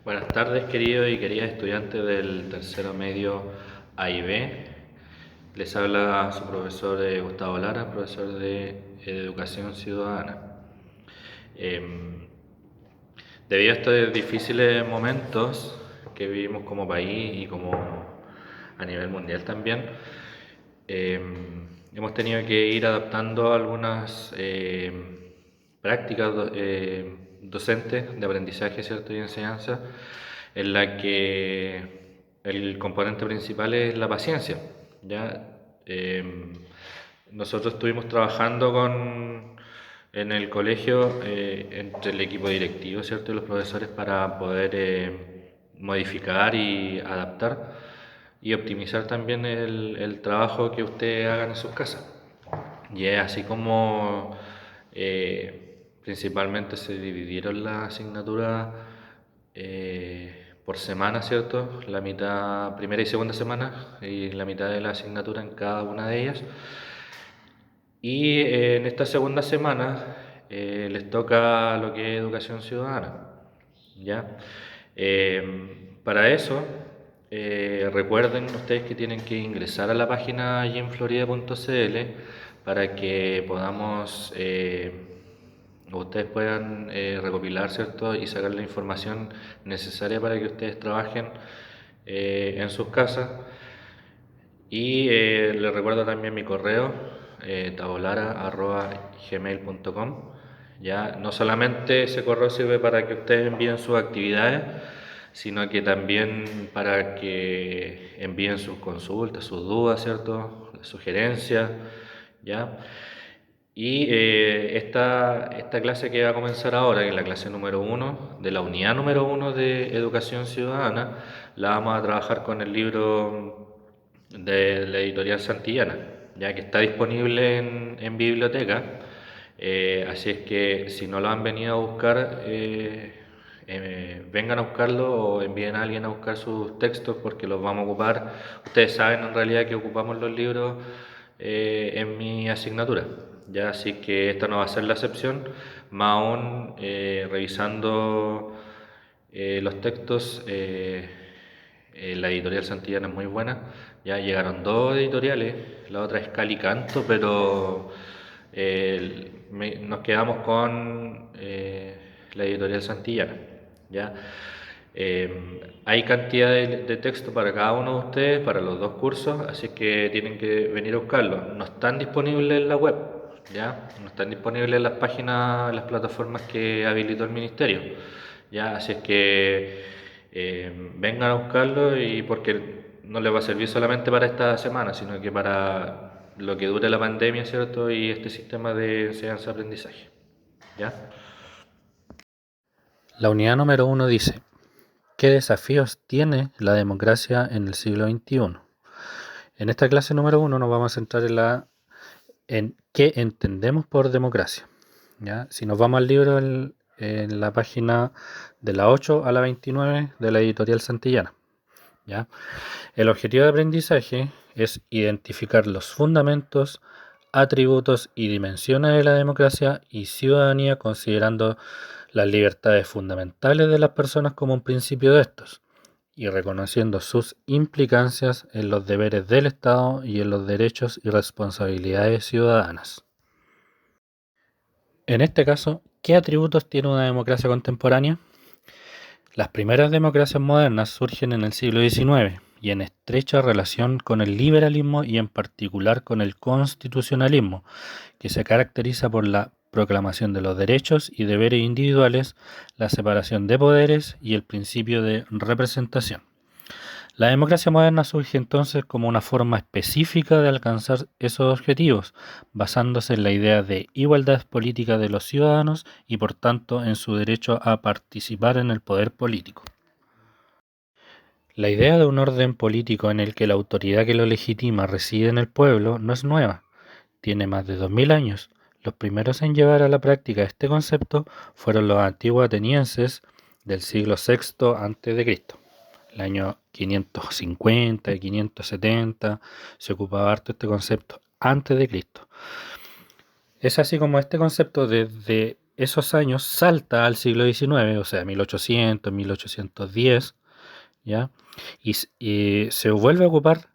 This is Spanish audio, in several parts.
Buenas tardes, queridos y queridas estudiantes del tercero medio A y B. Les habla su profesor Gustavo Lara, profesor de Educación Ciudadana. Em, Debido a estos difíciles momentos que vivimos como país y como a nivel mundial también, hemos tenido que ir adaptando algunas prácticas docentes de aprendizaje, ¿cierto? Y enseñanza, en la que el componente principal es la paciencia. ¿Ya? Nosotros estuvimos trabajando en el colegio entre el equipo directivo, ¿cierto? Y los profesores para poder modificar y adaptar y optimizar también el trabajo que ustedes hagan en sus casas. Y es así como principalmente se dividieron las asignaturas por semana, ¿cierto? La mitad, primera y segunda semana, y la mitad de la asignatura en cada una de ellas. Y en esta segunda semana les toca lo que es educación ciudadana, ¿ya? Para eso, recuerden ustedes que tienen que ingresar a la página gymflorida.cl para que podamos, ustedes puedan recopilar, ¿cierto? Y sacar la información necesaria para que ustedes trabajen en sus casas. Y les recuerdo también mi correo, tabolara@gmail.com. Ya no solamente ese correo sirve para que ustedes envíen sus actividades, sino que también para que envíen sus consultas, sus dudas, ¿cierto? Sugerencias, ¿ya? Y esta clase que va a comenzar ahora, que es la clase número 1 de la unidad número 1 de Educación Ciudadana, la vamos a trabajar con el libro de la editorial Santillana, ya que está disponible en biblioteca. Así es que si no lo han venido a buscar, vengan a buscarlo o envíen a alguien a buscar sus textos porque los vamos a ocupar. Ustedes saben en realidad que ocupamos los libros en mi asignatura. Ya, así que esta no va a ser la excepción, más aún revisando los textos. La editorial Santillana es muy buena. Ya llegaron dos editoriales, la otra es Cali Canto, pero nos quedamos con la editorial Santillana. ¿Ya? Hay cantidad de texto para cada uno de ustedes, para los dos cursos, así que tienen que venir a buscarlo. No están disponibles en la web, ¿ya? No están disponibles en las páginas, en las plataformas que habilitó el ministerio, ¿ya? Así es que vengan a buscarlo y porque no les va a servir solamente para esta semana, sino que para lo que dure la pandemia, ¿cierto? Y este sistema de enseñanza-aprendizaje, ¿ya? La unidad número 1 dice: ¿qué desafíos tiene la democracia en el siglo XXI? En esta clase número 1 nos vamos a centrar en qué entendemos por democracia. ¿Ya? Si nos vamos al libro en la página de la 8 a la 29 de la editorial Santillana. ¿Ya? El objetivo de aprendizaje es identificar los fundamentos, atributos y dimensiones de la democracia y ciudadanía, considerando las libertades fundamentales de las personas como un principio de estos, y reconociendo sus implicancias en los deberes del Estado y en los derechos y responsabilidades ciudadanas. En este caso, ¿qué atributos tiene una democracia contemporánea? Las primeras democracias modernas surgen en el siglo XIX y en estrecha relación con el liberalismo y en particular con el constitucionalismo, que se caracteriza por la proclamación de los derechos y deberes individuales, la separación de poderes y el principio de representación. La democracia moderna surge entonces como una forma específica de alcanzar esos objetivos, basándose en la idea de igualdad política de los ciudadanos y por tanto en su derecho a participar en el poder político. La idea de un orden político en el que la autoridad que lo legitima reside en el pueblo no es nueva, tiene más de 2000 años. Los primeros en llevar a la práctica este concepto fueron los antiguos atenienses del siglo VI a.C. El año 550 y 570 se ocupaba harto este concepto antes de Cristo. Es así como este concepto desde esos años salta al siglo XIX, o sea, 1800, 1810, ¿ya? Y se vuelve a ocupar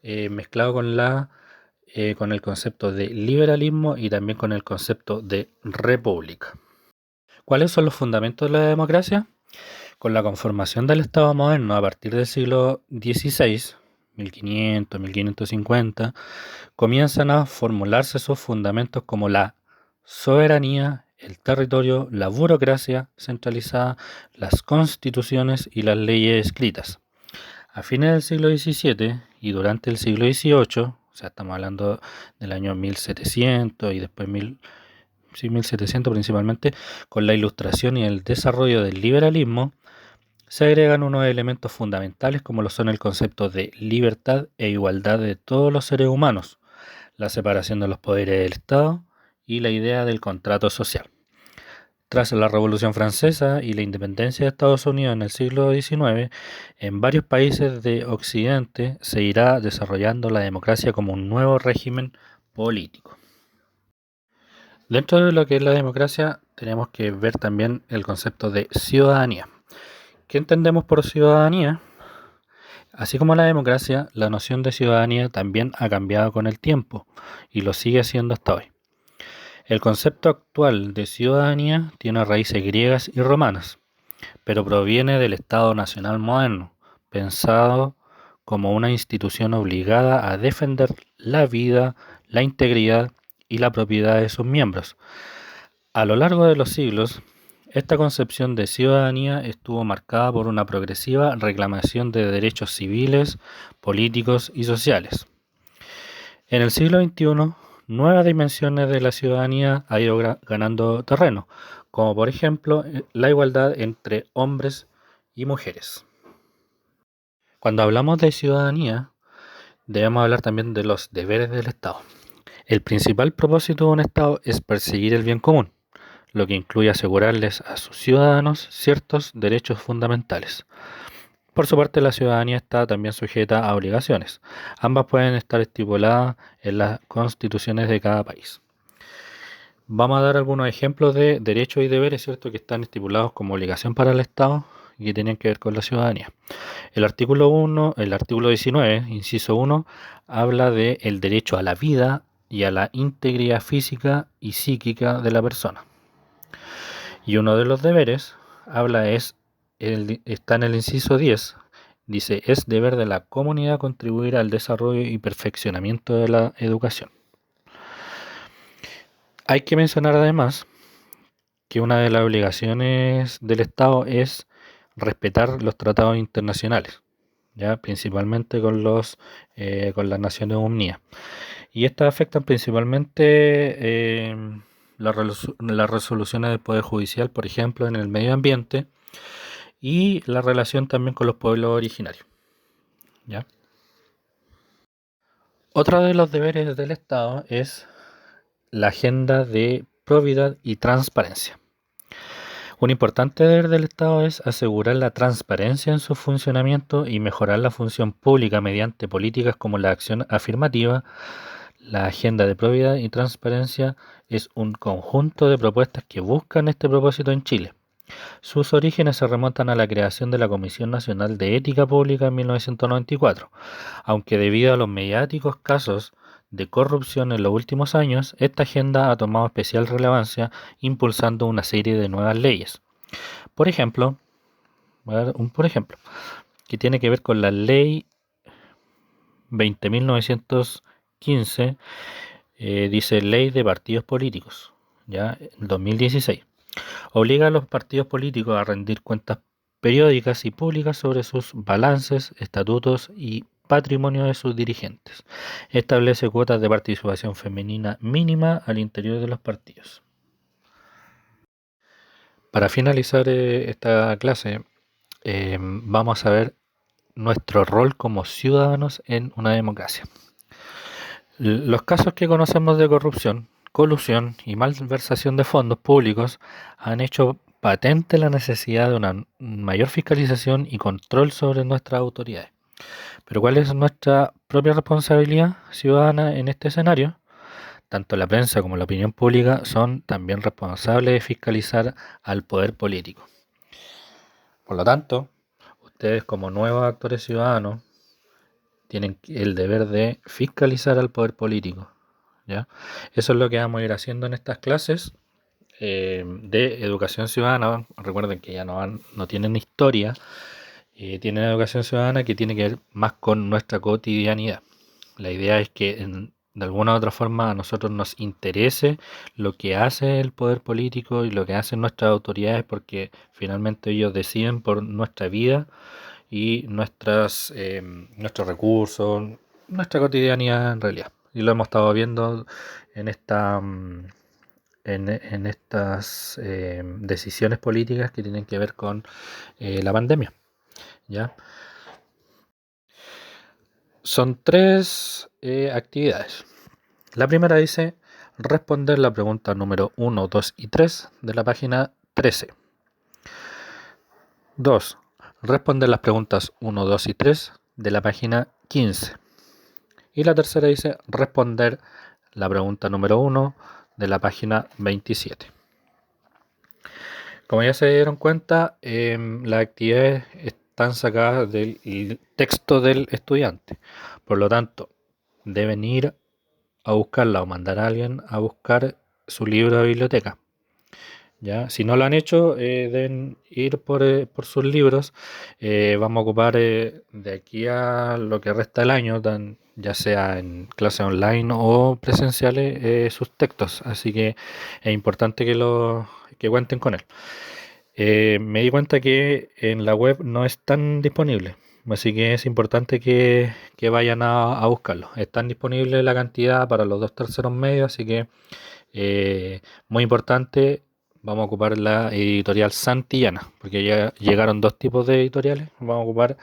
mezclado con el concepto de liberalismo y también con el concepto de república. ¿Cuáles son los fundamentos de la democracia? Con la conformación del Estado moderno a partir del siglo XVI, 1500, 1550, comienzan a formularse sus fundamentos como la soberanía, el territorio, la burocracia centralizada, las constituciones y las leyes escritas. A fines del siglo XVII y durante el siglo XVIII, o sea, estamos hablando del año 1700 y después 1700 principalmente, con la ilustración y el desarrollo del liberalismo, se agregan unos elementos fundamentales como lo son el concepto de libertad e igualdad de todos los seres humanos, la separación de los poderes del Estado y la idea del contrato social. Tras la Revolución Francesa y la independencia de Estados Unidos en el siglo XIX, en varios países de Occidente se irá desarrollando la democracia como un nuevo régimen político. Dentro de lo que es la democracia, tenemos que ver también el concepto de ciudadanía. ¿Qué entendemos por ciudadanía? Así como la democracia, la noción de ciudadanía también ha cambiado con el tiempo y lo sigue haciendo hasta hoy. El concepto actual de ciudadanía tiene raíces griegas y romanas, pero proviene del Estado Nacional moderno, pensado como una institución obligada a defender la vida, la integridad y la propiedad de sus miembros. A lo largo de los siglos, esta concepción de ciudadanía estuvo marcada por una progresiva reclamación de derechos civiles, políticos y sociales. En el siglo XXI, nuevas dimensiones de la ciudadanía han ido ganando terreno, como por ejemplo la igualdad entre hombres y mujeres. Cuando hablamos de ciudadanía, debemos hablar también de los deberes del Estado. El principal propósito de un Estado es perseguir el bien común, lo que incluye asegurarles a sus ciudadanos ciertos derechos fundamentales. Por su parte, la ciudadanía está también sujeta a obligaciones. Ambas pueden estar estipuladas en las constituciones de cada país. Vamos a dar algunos ejemplos de derechos y deberes, ¿cierto?, que están estipulados como obligación para el Estado y que tienen que ver con la ciudadanía. El artículo 19, inciso 1, habla de el derecho a la vida y a la integridad física y psíquica de la persona. Y uno de los deberes está en el inciso 10, dice, es deber de la comunidad contribuir al desarrollo y perfeccionamiento de la educación. Hay que mencionar además que una de las obligaciones del Estado es respetar los tratados internacionales, ya principalmente con las Naciones Unidas. Y estas afectan principalmente las resoluciones del Poder Judicial, por ejemplo, en el medio ambiente, y la relación también con los pueblos originarios. ¿Ya? Otro de los deberes del Estado es la agenda de probidad y transparencia. Un importante deber del Estado es asegurar la transparencia en su funcionamiento y mejorar la función pública mediante políticas como la acción afirmativa. La agenda de probidad y transparencia es un conjunto de propuestas que buscan este propósito en Chile. Sus orígenes se remontan a la creación de la Comisión Nacional de Ética Pública en 1994, aunque debido a los mediáticos casos de corrupción en los últimos años, esta agenda ha tomado especial relevancia, impulsando una serie de nuevas leyes. Por ejemplo, voy a dar por ejemplo, que tiene que ver con la Ley 20.915, dice Ley de Partidos Políticos, ya en 2016. Obliga a los partidos políticos a rendir cuentas periódicas y públicas sobre sus balances, estatutos y patrimonio de sus dirigentes. Establece cuotas de participación femenina mínima al interior de los partidos. Para finalizar esta clase, vamos a ver nuestro rol como ciudadanos en una democracia. Los casos que conocemos de corrupción, colusión y malversación de fondos públicos han hecho patente la necesidad de una mayor fiscalización y control sobre nuestras autoridades. Pero ¿cuál es nuestra propia responsabilidad ciudadana en este escenario? tanto la prensa como la opinión pública son también responsables de fiscalizar al poder político. Por lo tanto, ustedes como nuevos actores ciudadanos tienen el deber de fiscalizar al poder político, ¿ya? Eso es lo que vamos a ir haciendo en estas clases de educación ciudadana. Recuerden que ya no tienen historia, tienen educación ciudadana que tiene que ver más con nuestra cotidianidad. La idea es que de alguna u otra forma a nosotros nos interese lo que hace el poder político y lo que hacen nuestras autoridades, porque finalmente ellos deciden por nuestra vida y nuestros recursos, nuestra cotidianidad en realidad. Y lo hemos estado viendo en en estas decisiones políticas que tienen que ver con la pandemia, ¿ya? Son tres actividades. La primera dice responder la pregunta número 1, 2 y 3 de la página 13. 2. Responder las preguntas 1, 2 y 3 de la página 15. Y la tercera dice responder la pregunta número 1 de la página 27. Como ya se dieron cuenta, las actividades están sacadas del texto del estudiante. Por lo tanto, deben ir a buscarla o mandar a alguien a buscar su libro de biblioteca. ¿Ya? Si no lo han hecho, deben ir por sus libros. Vamos a ocupar de aquí a lo que resta del año, ya sea en clases online o presenciales, sus textos. Así que es importante que cuenten con él. Me di cuenta que en la web no están disponibles, así que es importante que vayan a buscarlo. Están disponibles la cantidad para los 2/3 medios, así que muy importante, vamos a ocupar la editorial Santillana, porque ya llegaron dos tipos de editoriales. Vamos a ocupar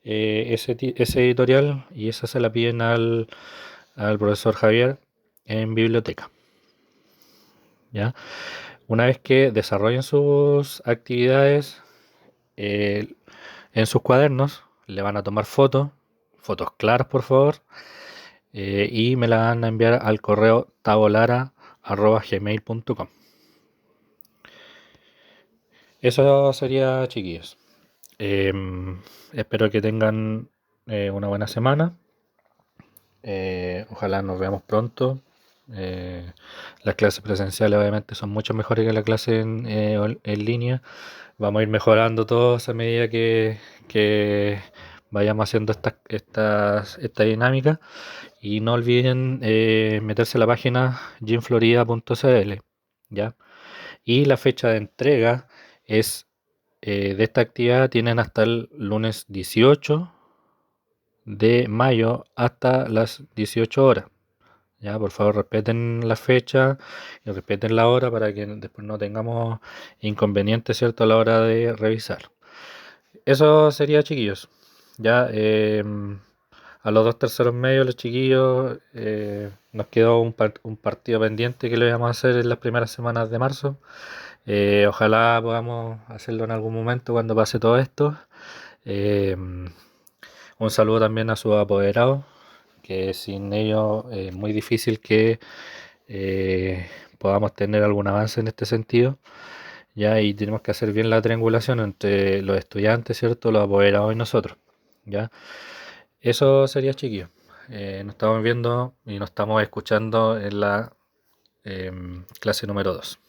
ese editorial y esa se la piden al profesor Javier en biblioteca. ¿Ya? Una vez que desarrollen sus actividades en sus cuadernos, le van a tomar fotos claras por favor, y me la van a enviar al correo tabolara@gmail.com. Eso sería, chiquillos. Espero que tengan una buena semana. Ojalá nos veamos pronto. Las clases presenciales obviamente son mucho mejores que la clase en línea. Vamos a ir mejorando todos a medida que vayamos haciendo esta dinámica. Y no olviden meterse a la página gymflorida.cl, ¿ya? Y la fecha de entrega es de esta actividad, tienen hasta el lunes 18 de mayo hasta las 18 horas. Ya, por favor, respeten la fecha y respeten la hora para que después no tengamos inconvenientes, ¿cierto?, a la hora de revisar. Eso sería, chiquillos. Ya, a los 2/3 medios, los chiquillos, nos quedó un partido pendiente que le vamos a hacer en las primeras semanas de marzo. Ojalá podamos hacerlo en algún momento cuando pase todo esto. Eh, un saludo también a sus apoderados, que sin ellos es muy difícil que podamos tener algún avance en este sentido. Ya, y tenemos que hacer bien la triangulación entre los estudiantes, ¿cierto?, los apoderados y nosotros. Ya, eso sería, chiquillo. Nos estamos viendo y nos estamos escuchando en la clase número 2.